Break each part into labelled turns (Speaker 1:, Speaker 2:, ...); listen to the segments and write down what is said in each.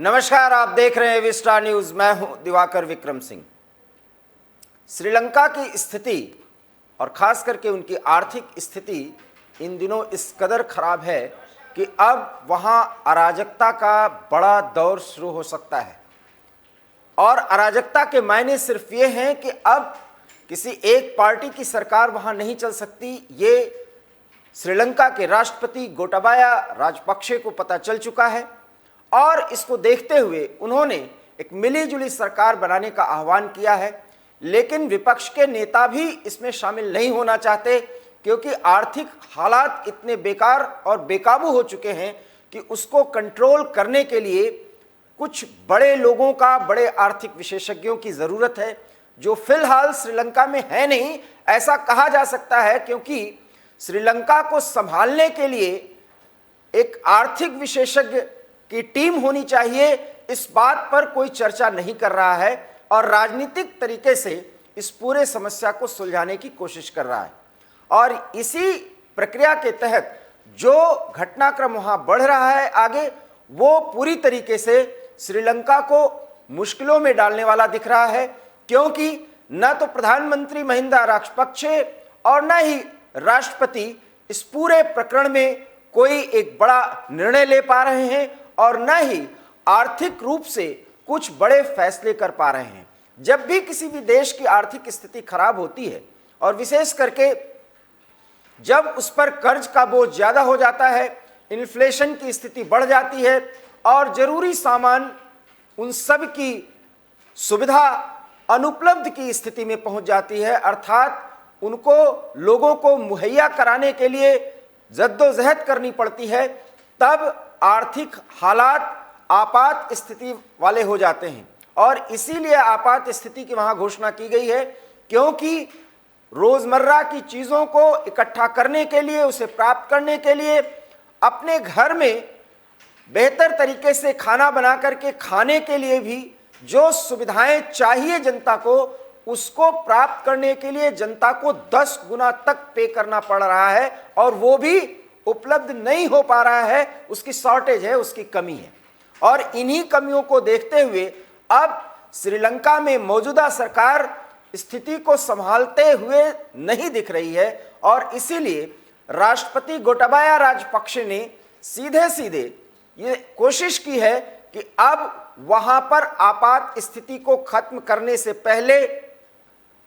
Speaker 1: नमस्कार, आप देख रहे हैं विस्टा न्यूज। मैं हूं दिवाकर विक्रम सिंह। श्रीलंका की स्थिति और खास करके उनकी आर्थिक स्थिति इन दिनों इस कदर खराब है कि अब वहां अराजकता का बड़ा दौर शुरू हो सकता है। और अराजकता के मायने सिर्फ ये हैं कि अब किसी एक पार्टी की सरकार वहां नहीं चल सकती। ये श्रीलंका के राष्ट्रपति गोटाबाया राजपक्षे को पता चल चुका है और इसको देखते हुए उन्होंने एक मिलीजुली सरकार बनाने का आह्वान किया है। लेकिन विपक्ष के नेता भी इसमें शामिल नहीं होना चाहते, क्योंकि आर्थिक हालात इतने बेकार और बेकाबू हो चुके हैं कि उसको कंट्रोल करने के लिए कुछ बड़े लोगों का, बड़े आर्थिक विशेषज्ञों की ज़रूरत है, जो फिलहाल श्रीलंका में है नहीं, ऐसा कहा जा सकता है। क्योंकि श्रीलंका को संभालने के लिए एक आर्थिक विशेषज्ञ की टीम होनी चाहिए, इस बात पर कोई चर्चा नहीं कर रहा है और राजनीतिक तरीके से इस पूरे समस्या को सुलझाने की कोशिश कर रहा है। और इसी प्रक्रिया के तहत जो घटनाक्रम वहां बढ़ रहा है आगे, वो पूरी तरीके से श्रीलंका को मुश्किलों में डालने वाला दिख रहा है। क्योंकि न तो प्रधानमंत्री महिंदा राजपक्षे और न ही राष्ट्रपति इस पूरे प्रकरण में कोई एक बड़ा निर्णय ले पा रहे हैं और न ही आर्थिक रूप से कुछ बड़े फैसले कर पा रहे हैं। जब भी किसी भी देश की आर्थिक स्थिति खराब होती है और विशेष करके जब उस पर कर्ज का बोझ ज्यादा हो जाता है, इन्फ्लेशन की स्थिति बढ़ जाती है और जरूरी सामान उन सब की सुविधा अनुपलब्ध की स्थिति में पहुंच जाती है, अर्थात उनको लोगों को मुहैया कराने के लिए जद्दोजहद करनी पड़ती है, तब आर्थिक हालात आपात स्थिति वाले हो जाते हैं। और इसीलिए आपात स्थिति की वहां घोषणा की गई है, क्योंकि रोजमर्रा की चीजों को इकट्ठा करने के लिए, उसे प्राप्त करने के लिए, अपने घर में बेहतर तरीके से खाना बना करके खाने के लिए भी जो सुविधाएं चाहिए जनता को, उसको प्राप्त करने के लिए जनता को 10 गुना तक पे करना पड़ रहा है और वो भी उपलब्ध नहीं हो पा रहा है। उसकी शॉर्टेज है, उसकी कमी है। और इन्हीं कमियों को देखते हुए अब श्रीलंका में मौजूदा सरकार स्थिति को संभालते हुए नहीं दिख रही है और इसीलिए राष्ट्रपति गोटाबाया राजपक्षे ने सीधे सीधे ये कोशिश की है कि अब वहां पर आपात स्थिति को खत्म करने से पहले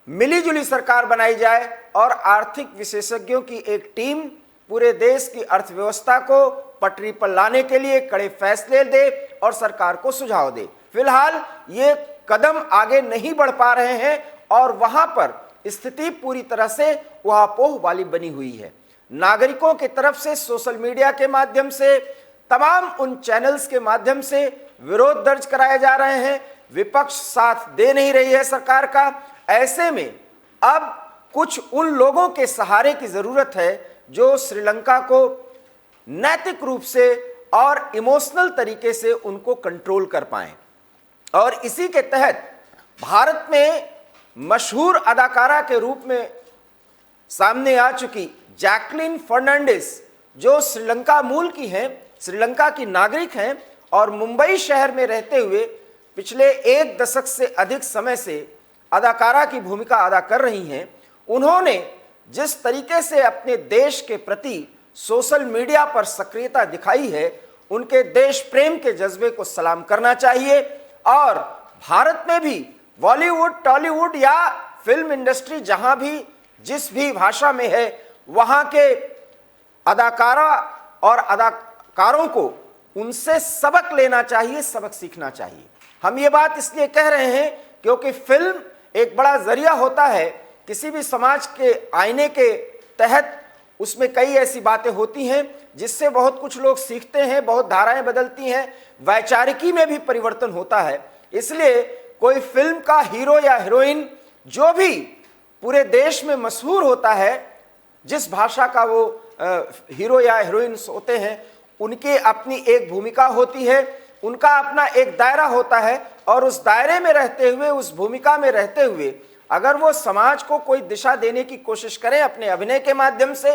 Speaker 1: मिलीजुली सरकार बनाई जाए और आर्थिक विशेषज्ञों की एक टीम पूरे देश की अर्थव्यवस्था को पटरी पर लाने के लिए कड़े फैसले दे और सरकार को सुझाव दे। फिलहाल ये कदम आगे नहीं बढ़ पा रहे हैं और वहां पर स्थिति पूरी तरह से उहापोह वाली बनी हुई है। नागरिकों की तरफ से सोशल मीडिया के माध्यम से, तमाम उन चैनल्स के माध्यम से विरोध दर्ज कराए जा रहे हैं। विपक्ष साथ दे नहीं रही है सरकार का। ऐसे में अब कुछ उन लोगों के सहारे की जरूरत है जो श्रीलंका को नैतिक रूप से और इमोशनल तरीके से उनको कंट्रोल कर पाएं। और इसी के तहत भारत में मशहूर अदाकारा के रूप में सामने आ चुकी जैकलिन फर्नांडिस, जो श्रीलंका मूल की हैं, श्रीलंका की नागरिक हैं और मुंबई शहर में रहते हुए पिछले 1 दशक से अधिक समय से अदाकारा की भूमिका अदा कर रही हैं, उन्होंने जिस तरीके से अपने देश के प्रति सोशल मीडिया पर सक्रियता दिखाई है, उनके देश प्रेम के जज्बे को सलाम करना चाहिए। और भारत में भी बॉलीवुड, टॉलीवुड या फिल्म इंडस्ट्री जहां भी जिस भी भाषा में है, वहां के अदाकारा और अदाकारों को उनसे सबक लेना चाहिए, सबक सीखना चाहिए। हम ये बात इसलिए कह रहे हैं क्योंकि फिल्म एक बड़ा जरिया होता है किसी भी समाज के आईने के तहत। उसमें कई ऐसी बातें होती हैं जिससे बहुत कुछ लोग सीखते हैं, बहुत धाराएं बदलती हैं, वैचारिकी में भी परिवर्तन होता है। इसलिए कोई फिल्म का हीरो या हीरोइन जो भी पूरे देश में मशहूर होता है, जिस भाषा का वो हीरो या हीरोइंस होते हैं, उनकी अपनी एक भूमिका होती है, उनका अपना एक दायरा होता है और उस दायरे में रहते हुए, उस भूमिका में रहते हुए अगर वो समाज को कोई दिशा देने की कोशिश करें अपने अभिनय के माध्यम से,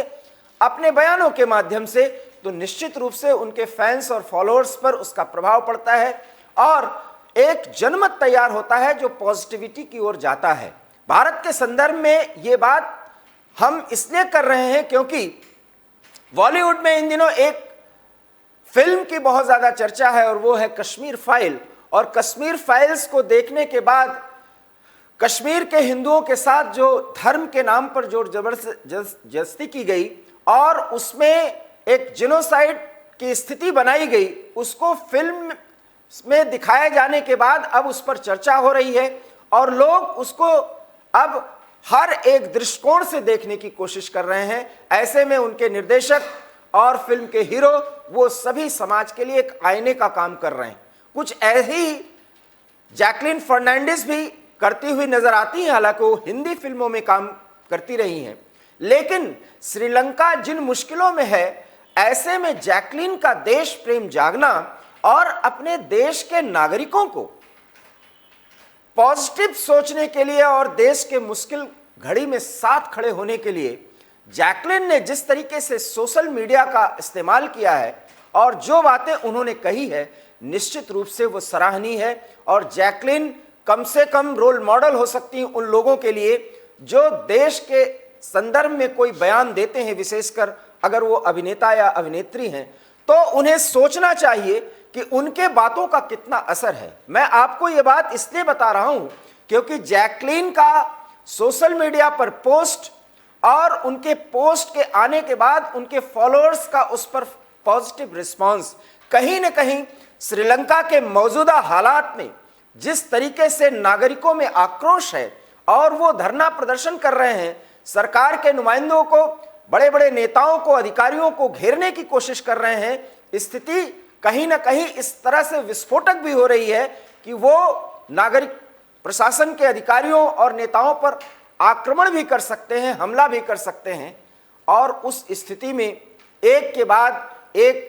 Speaker 1: अपने बयानों के माध्यम से, तो निश्चित रूप से उनके फैंस और फॉलोअर्स पर उसका प्रभाव पड़ता है और एक जनमत तैयार होता है जो पॉजिटिविटी की ओर जाता है। भारत के संदर्भ में ये बात हम इसलिए कर रहे हैं क्योंकि बॉलीवुड में इन दिनों एक फिल्म की बहुत ज्यादा चर्चा है और वो है कश्मीर फाइल। और कश्मीर फाइल्स को देखने के बाद कश्मीर के हिंदुओं के साथ जो धर्म के नाम पर जो जबरदस्ती की गई और उसमें एक जेनोसाइड की स्थिति बनाई गई, उसको फिल्म में दिखाए जाने के बाद अब उस पर चर्चा हो रही है और लोग उसको अब हर एक दृष्टिकोण से देखने की कोशिश कर रहे हैं। ऐसे में उनके निर्देशक और फिल्म के हीरो वो सभी समाज के लिए एक आईने का काम कर रहे हैं। कुछ ऐसी जैकलीन फर्नांडिस भी करती हुई नजर आती हैं, हालांकि वो हिंदी फिल्मों में काम करती रही हैं। लेकिन श्रीलंका जिन मुश्किलों में है, ऐसे में जैकलीन का देश प्रेम जागना और अपने देश के नागरिकों को पॉजिटिव सोचने के लिए और देश के मुश्किल घड़ी में साथ खड़े होने के लिए जैकलीन ने जिस तरीके से सोशल मीडिया का इस्तेमाल किया है और जो बातें उन्होंने कही है, निश्चित रूप से वो सराहनीय है। और जैकलीन कम से कम रोल मॉडल हो सकती हैं उन लोगों के लिए जो देश के संदर्भ में कोई बयान देते हैं, विशेषकर अगर वो अभिनेता या अभिनेत्री हैं, तो उन्हें सोचना चाहिए कि उनके बातों का कितना असर है। मैं आपको ये बात इसलिए बता रहा हूं क्योंकि जैकलीन का सोशल मीडिया पर पोस्ट और उनके पोस्ट के आने के बाद उनके फॉलोअर्स का उस पर पॉजिटिव रिस्पांस कहीं न कहीं श्रीलंका के मौजूदा हालात में जिस तरीके से नागरिकों में आक्रोश है और वो धरना प्रदर्शन कर रहे हैं, सरकार के नुमाइंदों को, बड़े बड़े नेताओं को, अधिकारियों को घेरने की कोशिश कर रहे हैं, स्थिति कहीं ना कहीं इस तरह से विस्फोटक भी हो रही है कि वो नागरिक प्रशासन के अधिकारियों और नेताओं पर आक्रमण भी कर सकते हैं, हमला भी कर सकते हैं। और उस स्थिति में एक के बाद एक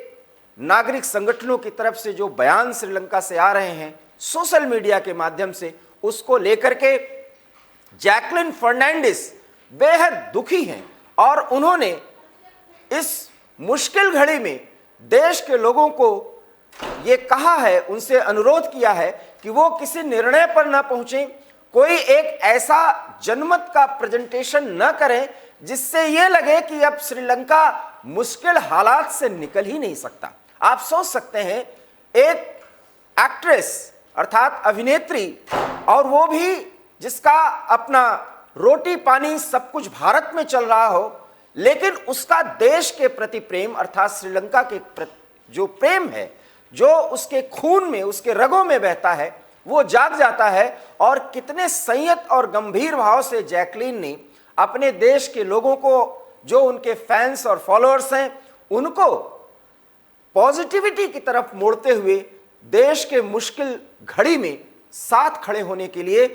Speaker 1: नागरिक संगठनों की तरफ से जो बयान श्रीलंका से आ रहे हैं सोशल मीडिया के माध्यम से, उसको लेकर के जैकलीन फर्नांडिस बेहद दुखी हैं और उन्होंने इस मुश्किल घड़ी में देश के लोगों को ये कहा है, उनसे अनुरोध किया है कि वो किसी निर्णय पर ना पहुंचे, कोई एक ऐसा जनमत का प्रेजेंटेशन न करें जिससे ये लगे कि अब श्रीलंका मुश्किल हालात से निकल ही नहीं सकता। आप सोच सकते हैं एक एक्ट्रेस अर्थात अभिनेत्री, और वो भी जिसका अपना रोटी पानी सब कुछ भारत में चल रहा हो, लेकिन उसका देश के प्रति प्रेम अर्थात श्रीलंका के प्रति जो प्रेम है, जो उसके खून में, उसके रगों में बहता है, वो जाग जाता है। और कितने संयत और गंभीर भाव से जैकलीन ने अपने देश के लोगों को, जो उनके फैंस और फॉलोअर्स हैं, उनको पॉजिटिविटी की तरफ मोड़ते हुए देश के मुश्किल घड़ी में साथ खड़े होने के लिए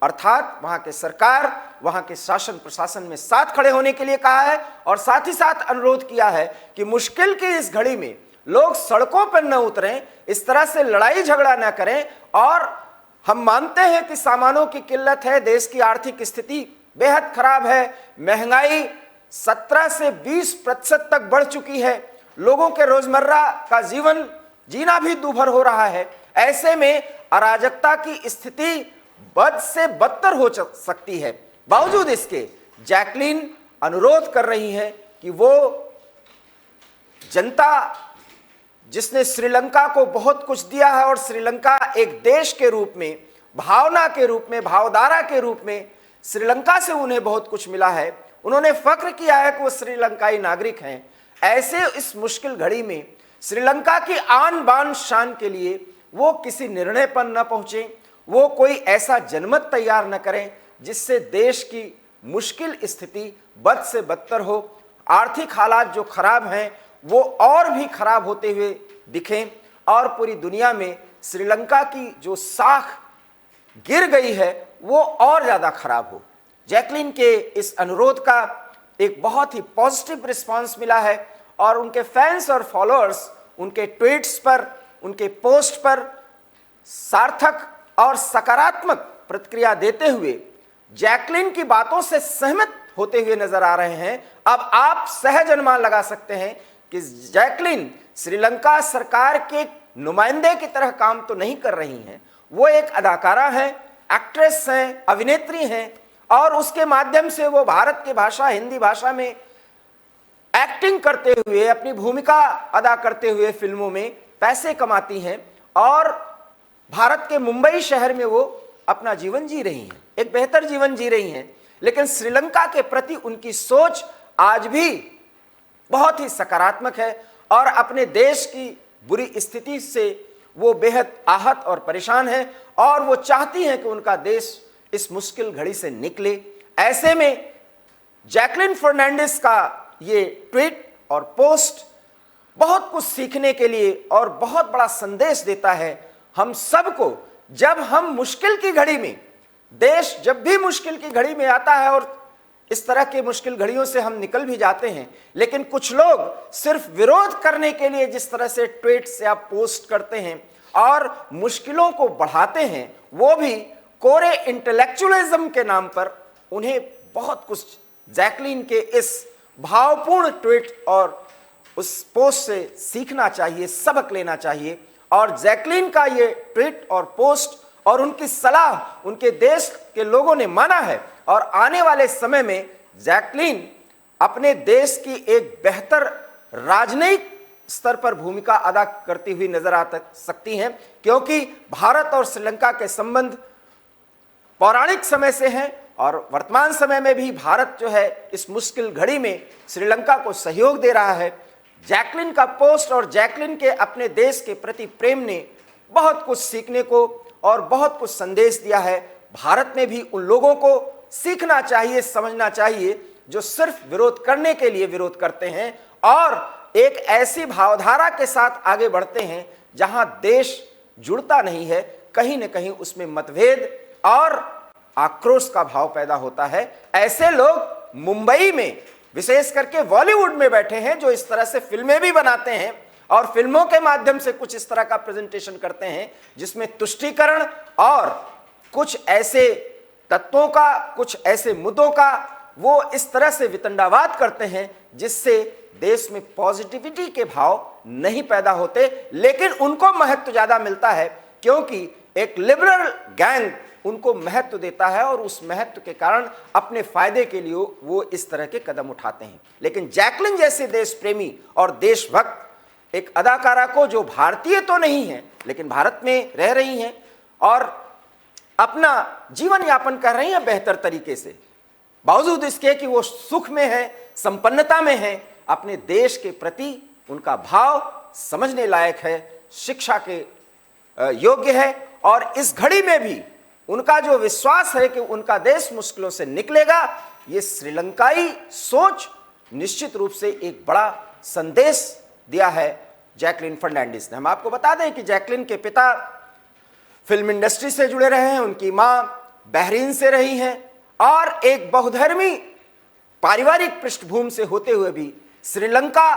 Speaker 1: अर्थात वहां के सरकार, वहां के शासन प्रशासन में साथ खड़े होने के लिए कहा है और साथ ही साथ अनुरोध किया है कि मुश्किल की इस घड़ी में लोग सड़कों पर न उतरें, इस तरह से लड़ाई झगड़ा न करें। और हम मानते हैं कि सामानों की किल्लत है, देश की आर्थिक स्थिति बेहद खराब है, महंगाई 17 से 20% तक बढ़ चुकी है, लोगों के रोजमर्रा का जीवन जीना भी दूभर हो रहा है। ऐसे में अराजकता की स्थिति बद से बदतर हो सकती है। बावजूद इसके जैकलीन अनुरोध कर रही है कि वो जनता जिसने श्रीलंका को बहुत कुछ दिया है और श्रीलंका एक देश के रूप में, भावना के रूप में, भावधारा के रूप में श्रीलंका से उन्हें बहुत कुछ मिला है, उन्होंने फख्र किया है कि वो श्रीलंकाई नागरिक हैं। ऐसे इस मुश्किल घड़ी में श्रीलंका की आन बान शान के लिए वो किसी निर्णय पर न पहुंचे, वो कोई ऐसा जनमत तैयार न करें जिससे देश की मुश्किल स्थिति बद से बदतर हो, आर्थिक हालात जो खराब हैं वो और भी खराब होते हुए दिखें और पूरी दुनिया में श्रीलंका की जो साख गिर गई है वो और ज़्यादा खराब हो। जैकलीन के इस अनुरोध का एक बहुत ही पॉजिटिव रिस्पांस मिला है और उनके फैंस और फॉलोअर्स उनके ट्वीट्स पर, उनके पोस्ट पर सार्थक और सकारात्मक प्रतिक्रिया देते हुए जैकलीन की बातों से सहमत होते हुए नजर आ रहे हैं। अब आप सहज अनुमान लगा सकते हैं कि जैकलीन श्रीलंका सरकार के नुमाइंदे की तरह काम तो नहीं कर रही हैं। वो एक अदाकारा हैं, एक्ट्रेस हैं, अभिनेत्री हैं, और उसके माध्यम से वो भारत की भाषा, हिंदी भाषा में एक्टिंग करते हुए, अपनी भूमिका अदा करते हुए फिल्मों में पैसे कमाती हैं और भारत के मुंबई शहर में वो अपना जीवन जी रही हैं, एक बेहतर जीवन जी रही हैं। लेकिन श्रीलंका के प्रति उनकी सोच आज भी बहुत ही सकारात्मक है और अपने देश की बुरी स्थिति से वो बेहद आहत और परेशान है और वो चाहती हैं कि उनका देश इस मुश्किल घड़ी से निकले। ऐसे में जैकलिन फर्नांडिस का ये ट्वीट और पोस्ट बहुत कुछ सीखने के लिए और बहुत बड़ा संदेश देता है हम सबको। जब हम मुश्किल की घड़ी में, देश जब भी मुश्किल की घड़ी में आता है और इस तरह की मुश्किल घड़ियों से हम निकल भी जाते हैं, लेकिन कुछ लोग सिर्फ विरोध करने के लिए जिस तरह से ट्वीट्स या पोस्ट करते हैं और मुश्किलों को बढ़ाते हैं, वो भी कोरे इंटेलेक्चुअलिज्म के नाम पर, उन्हें बहुत कुछ जैकलिन के इस भावपूर्ण ट्वीट और उस पोस्ट से सीखना चाहिए, सबक लेना चाहिए। और जैकलिन का ये ट्वीट और पोस्ट और उनकी सलाह उनके देश के लोगों ने माना है और आने वाले समय में जैकलिन अपने देश की एक बेहतर राजनयिक स्तर पर भूमिका अदा करती हुई नजर आ सकती हैं, क्योंकि भारत और श्रीलंका के संबंध पौराणिक समय से हैं और वर्तमान समय में भी भारत जो है इस मुश्किल घड़ी में श्रीलंका को सहयोग दे रहा है। जैकलिन का पोस्ट और जैकलिन के अपने देश के प्रति प्रेम ने बहुत कुछ सीखने को और बहुत कुछ संदेश दिया है। भारत में भी उन लोगों को सीखना चाहिए, समझना चाहिए जो सिर्फ विरोध करने के लिए विरोध करते हैं और एक ऐसी भावधारा के साथ आगे बढ़ते हैं जहां देश जुड़ता नहीं है, कहीं न कहीं उसमें मतभेद और आक्रोश का भाव पैदा होता है। ऐसे लोग मुंबई में, विशेष करके बॉलीवुड में बैठे हैं, जो इस तरह से फिल्में भी बनाते हैं और फिल्मों के माध्यम से कुछ इस तरह का प्रेजेंटेशन करते हैं जिसमें तुष्टीकरण और कुछ ऐसे तत्वों का, कुछ ऐसे मुद्दों का वो इस तरह से वितंडावाद करते हैं जिससे देश में पॉजिटिविटी के भाव नहीं पैदा होते, लेकिन उनको महत्व ज्यादा मिलता है क्योंकि एक लिबरल गैंग उनको महत्व देता है और उस महत्व के कारण अपने फायदे के लिए वो इस तरह के कदम उठाते हैं। लेकिन जैकलिन जैसे देश प्रेमी और देशभक्त एक अदाकारा को, जो भारतीय तो नहीं है लेकिन भारत में रह रही हैं और अपना जीवन यापन कर रही हैं बेहतर तरीके से, बावजूद इसके कि वो सुख में है, संपन्नता में है, अपने देश के प्रति उनका भाव समझने लायक है, शिक्षा के योग्य है और इस घड़ी में भी उनका जो विश्वास है कि उनका देश मुश्किलों से निकलेगा, ये श्रीलंकाई सोच निश्चित रूप से एक बड़ा संदेश दिया है जैकलिन फर्नांडिस ने। हम आपको बता दें कि जैकलिन के पिता फिल्म इंडस्ट्री से जुड़े रहे हैं, उनकी मां बहरीन से रही हैं और एक बहुधर्मी पारिवारिक पृष्ठभूमि से होते हुए भी श्रीलंका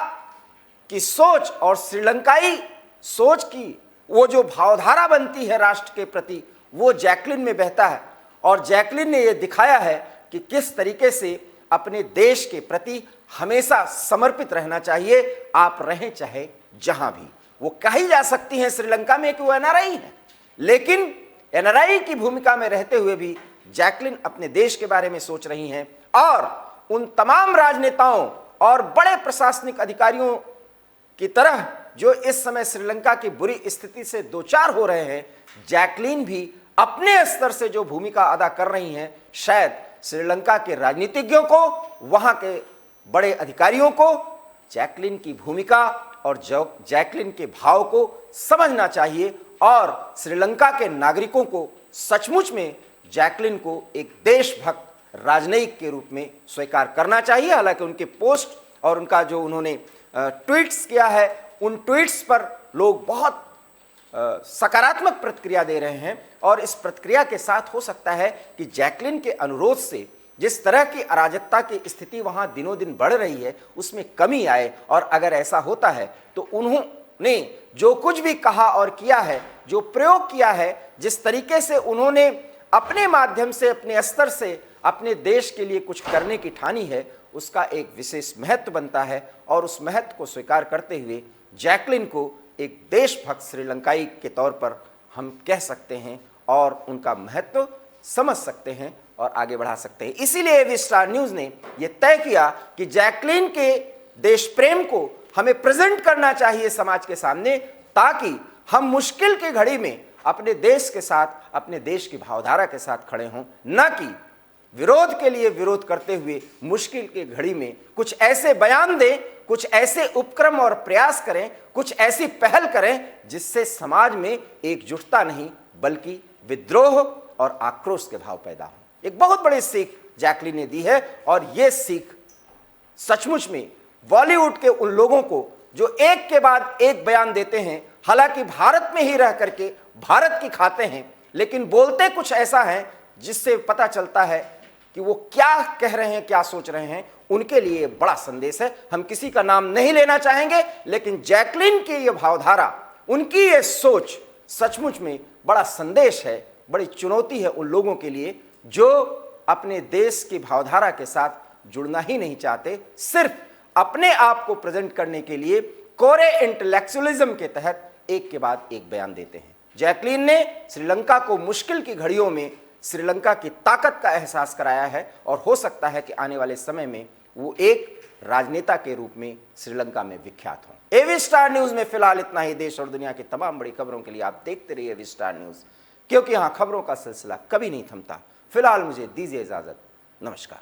Speaker 1: की सोच और श्रीलंकाई सोच की वो जो भावधारा बनती है राष्ट्र के प्रति, वो जैकलिन में बहता है और जैकलिन ने ये दिखाया है कि किस तरीके से अपने देश के प्रति हमेशा समर्पित रहना चाहिए, आप रहें चाहे जहां भी। वो कही जा सकती हैं श्रीलंका में कि वो एनआरआई है, लेकिन एनआरआई की भूमिका में रहते हुए भी जैकलिन अपने देश के बारे में सोच रही हैं और उन तमाम राजनेताओं और बड़े प्रशासनिक अधिकारियों की तरह जो इस समय श्रीलंका की बुरी स्थिति से दो चार हो रहे हैं, जैकलिन भी अपने स्तर से जो भूमिका अदा कर रही हैं, शायद श्रीलंका के राजनीतिज्ञों को, वहां के बड़े अधिकारियों को जैकलिन की भूमिका और जैकलिन के भाव को समझना चाहिए और श्रीलंका के नागरिकों को सचमुच में जैकलिन को एक देशभक्त राजनयिक के रूप में स्वीकार करना चाहिए। हालांकि उनके पोस्ट और उनका जो उन्होंने ट्वीट्स किया है, उन ट्वीट्स पर लोग बहुत सकारात्मक प्रतिक्रिया दे रहे हैं और इस प्रतिक्रिया के साथ हो सकता है कि जैकलिन के अनुरोध से जिस तरह की अराजकता की स्थिति वहां दिनों दिन बढ़ रही है उसमें कमी आए। और अगर ऐसा होता है तो उन्होंने जो कुछ भी कहा और किया है, जो प्रयोग किया है, जिस तरीके से उन्होंने अपने माध्यम से, अपने स्तर से अपने देश के लिए कुछ करने की ठानी है, उसका एक विशेष महत्व बनता है और उस महत्व को स्वीकार करते हुए जैकलिन को एक देशभक्त श्रीलंकाई के तौर पर हम कह सकते हैं और उनका महत्व समझ सकते हैं और आगे बढ़ा सकते हैं। इसीलिए एवी स्टार न्यूज़ ने यह तय किया कि जैकलीन के देश प्रेम को हमें प्रेजेंट करना चाहिए समाज के सामने, ताकि हम मुश्किल की घड़ी में अपने देश के साथ, अपने देश की भावधारा के साथ खड़े हों, न कि विरोध के लिए विरोध करते हुए मुश्किल की घड़ी में कुछ ऐसे बयान दें, कुछ ऐसे उपक्रम और प्रयास करें, कुछ ऐसी पहल करें जिससे समाज में एकजुटता नहीं बल्कि विद्रोह और आक्रोश के भाव पैदा हो। एक बहुत बड़ी सीख जैकलीन ने दी है और यह सीख सचमुच में बॉलीवुड के उन लोगों को जो एक के बाद एक बयान देते हैं, हालांकि भारत में ही रह करके भारत की खाते हैं, लेकिन बोलते कुछ ऐसा है जिससे पता चलता है कि वो क्या कह रहे हैं, क्या सोच रहे हैं। उनके लिए बड़ा संदेश है। हम किसी का नाम नहीं लेना चाहेंगे, लेकिन जैकलीन की ये भावधारा, उनकी ये सोच सचमुच में बड़ा संदेश है, बड़ी चुनौती है उन लोगों के लिए जो अपने देश की भावधारा के साथ जुड़ना ही नहीं चाहते, सिर्फ अपने आप को प्रेजेंट करने के लिए कोरे इंटेलेक्चुअलिज्म के तहत एक के बाद एक बयान देते हैं। जैकलीन ने श्रीलंका को मुश्किल की घड़ियों में श्रीलंका की ताकत का एहसास कराया है और हो सकता है कि आने वाले समय में वो एक राजनेता के रूप में श्रीलंका में विख्यात हों। एवी स्टार न्यूज़ में फिलहाल इतना ही। देश और दुनिया की तमाम बड़ी खबरों के लिए आप देखते रहिए एवी स्टार न्यूज़, क्योंकि यहाँ खबरों का सिलसिला कभी नहीं थमता। फिलहाल मुझे दीजिए इजाज़त। नमस्कार।